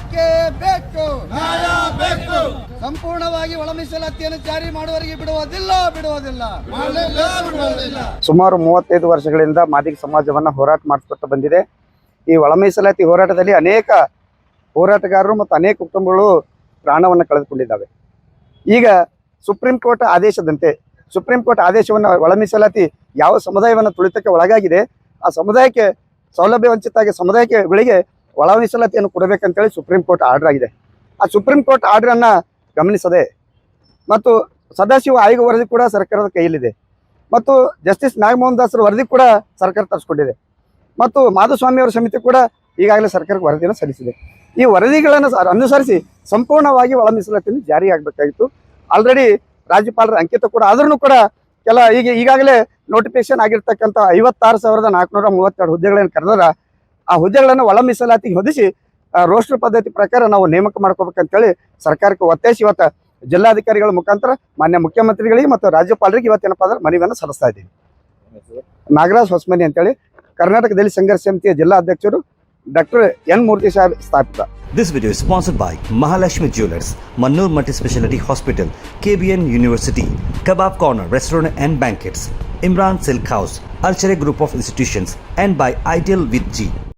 ಬೇಕೇ ಬೇಕು. ನ್ಯಾಯ ಬೇಕು. ಸಂಪೂರ್ಣವಾಗಿ ಒಳ ಮೀಸಲಾತಿಯನ್ನು ಜಾರಿ ಮಾಡುವವರೆಗೆ ಬಿಡುವುದಿಲ್ಲ. ಸುಮಾರು 35 ವರ್ಷಗಳಿಂದ ಮಾದಿಗ ಸಮಾಜವನ್ನು ಹೋರಾಟ ಮಾಡಿಸ್ಕೊತ ಬಂದಿದೆ. ಈ ಒಳ ಮೀಸಲಾತಿ ಹೋರಾಟದಲ್ಲಿ ಅನೇಕ ಹೋರಾಟಗಾರರು ಮತ್ತು ಅನೇಕ ಕುಟುಂಬಗಳು ಪ್ರಾಣವನ್ನು ಕಳೆದುಕೊಂಡಿದ್ದಾವೆ. ಈಗ ಸುಪ್ರೀಂ ಕೋರ್ಟ್ ಆದೇಶದಂತೆ ಸುಪ್ರೀಂ ಕೋರ್ಟ್ ಆದೇಶವನ್ನು ಒಳ ಮೀಸಲಾತಿ ಯಾವ ಸಮುದಾಯವನ್ನು ತುಳಿತಕ್ಕೆ ಒಳಗಾಗಿದೆ ಆ ಸಮುದಾಯಕ್ಕೆ ಸೌಲಭ್ಯ ವಂಚಿತ ಸಮುದಾಯಗಳಿಗೆ ಒಳ ಮೀಸಲಾತಿಯನ್ನು ಕೊಡಬೇಕಂತೇಳಿ ಸುಪ್ರೀಂ ಕೋರ್ಟ್ ಆರ್ಡರ್ ಆಗಿದೆ. ಆ ಸುಪ್ರೀಂ ಕೋರ್ಟ್ ಆರ್ಡರನ್ನು ಗಮನಿಸದೆ ಮತ್ತು ಸದಾಶಿವ ಆಯೋಗ ವರದಿ ಕೂಡ ಸರ್ಕಾರದ ಕೈಯಲ್ಲಿದೆ ಮತ್ತು ಜಸ್ಟಿಸ್ ನಾಗಮೋಹನ್ ದಾಸರ ವರದಿ ಕೂಡ ಸರ್ಕಾರ ತರಿಸ್ಕೊಂಡಿದೆ ಮತ್ತು ಮಾಧುಸ್ವಾಮಿಯವರ ಸಮಿತಿ ಕೂಡ ಈಗಾಗಲೇ ಸರ್ಕಾರಕ್ಕೆ ವರದಿಯನ್ನು ಸಲ್ಲಿಸಿದೆ. ಈ ವರದಿಗಳನ್ನು ಅನುಸರಿಸಿ ಸಂಪೂರ್ಣವಾಗಿ ಒಳ ಮೀಸಲಾತಿಯನ್ನು ಜಾರಿಯಾಗಬೇಕಾಗಿತ್ತು. ಆಲ್ರೆಡಿ ರಾಜ್ಯಪಾಲರ ಅಂಕಿತ ಕೂಡ ಆದ್ರೂ ಕೂಡ ಈಗಾಗಲೇ ನೋಟಿಫಿಕೇಶನ್ ಆಗಿರ್ತಕ್ಕಂಥ 56,432 ಹುದ್ದೆಗಳನ್ನು ಕರೆದರ ಆ ಹುದ್ದೆಗಳನ್ನು ಒಳ ಮೀಸಲಾತಿಗೆ ಹೊದಿಸಿ ರೋಸ್ಟರ್ ಪದ್ಧತಿ ಪ್ರಕಾರ ನಾವು ನೇಮಕ ಮಾಡ್ಕೋಬೇಕಂತೇಳಿ ಸರ್ಕಾರಕ್ಕೆ ಒತ್ತಾಯಿಸಿ ಇವತ್ತು ಜಿಲ್ಲಾಧಿಕಾರಿಗಳ ಮುಖಾಂತರ ಮಾನ್ಯ ಮುಖ್ಯಮಂತ್ರಿಗಳಿಗೆ ಮತ್ತು ರಾಜ್ಯಪಾಲರಿಗೆ ಇವತ್ತೇನಪ್ಪ ಅಂದ್ರೆ ಮನವಿಯನ್ನು ಸಲ್ಲಿಸ್ತಾ ಇದ್ದೀವಿ. ನಾಗರಾಜ್ ಹೊಸಮನಿ ಅಂತೇಳಿ ಕರ್ನಾಟಕ ದಲಿತ ಸಂಘರ್ಷ ಸಮಿತಿಯ ಜಿಲ್ಲಾ ಅಧ್ಯಕ್ಷರು ಡಾಕ್ಟರ್ ಎನ್ ಮೂರ್ತಿ ಸಾಹೇಬ್ ಸ್ಥಾಪಿತ. This video is sponsored by Mahalakshmi Jewelers, Mannur Multi-Speciality Hospital, KBN University, Kebab Corner Restaurant and Banquets, Imran Silk House, Archery Group of Institutions, and by Ideal with G.